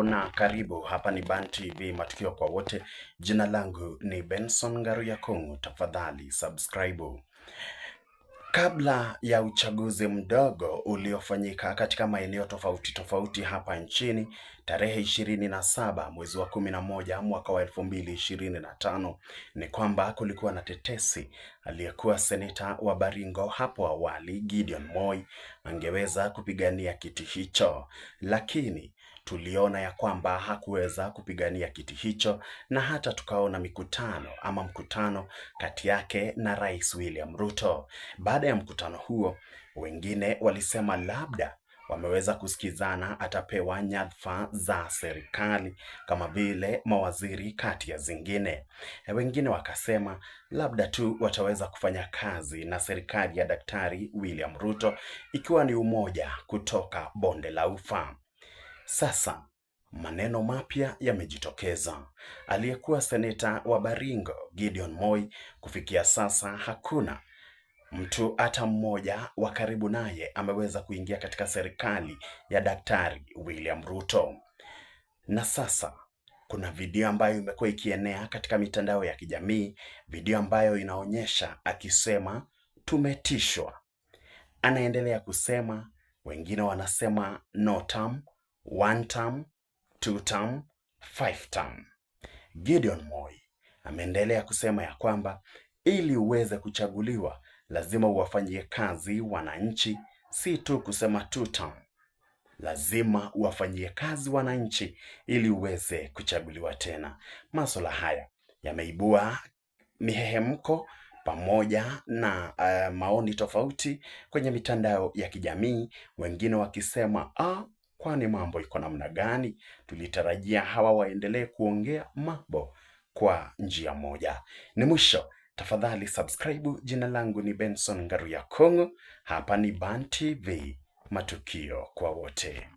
Hujambo na karibu, hapa ni Ban TV matukio kwa wote. Jina langu ni Benson Ngaruya Kung'u, tafadhali subscribe. Kabla ya uchaguzi mdogo uliofanyika katika maeneo tofauti tofauti hapa nchini tarehe 27 mwezi wa 11 mwaka wa 2025, ni kwamba kulikuwa na tetesi aliyekuwa seneta wa Baringo hapo awali Gideon Moi angeweza kupigania kiti hicho, lakini tuliona ya kwamba hakuweza kupigania kiti hicho, na hata tukaona mkutano kati yake na Rais William Ruto. Baada ya mkutano huo, wengine walisema labda wameweza kusikizana, atapewa nyadhifa za serikali kama vile mawaziri kati ya zingine. Wengine wakasema labda tu wataweza kufanya kazi na serikali ya Daktari William Ruto, ikiwa ni umoja kutoka bonde la Ufa. Sasa maneno mapya yamejitokeza. Aliyekuwa seneta wa Baringo Gideon Moi, kufikia sasa hakuna mtu hata mmoja wa karibu naye ameweza kuingia katika serikali ya Daktari William Ruto. Na sasa kuna video ambayo imekuwa ikienea katika mitandao ya kijamii, video ambayo inaonyesha akisema tumetishwa. Anaendelea kusema, wengine wanasema no term, one term, two term, 5 term. Gideon Moi ameendelea kusema ya kwamba ili uweze kuchaguliwa lazima uwafanyie kazi wananchi, si tu kusema 2 term. Lazima uwafanyie kazi wananchi ili uweze kuchaguliwa tena. Masuala haya yameibua mihehemko pamoja na maoni tofauti kwenye mitandao ya kijamii, wengine wakisema kwani mambo iko namna gani? Tulitarajia hawa waendelee kuongea mambo kwa njia moja. Ni mwisho. Tafadhali subscribe. Jina langu ni Benson Ngaruya Kung'u, hapa ni Ban TV, matukio kwa wote.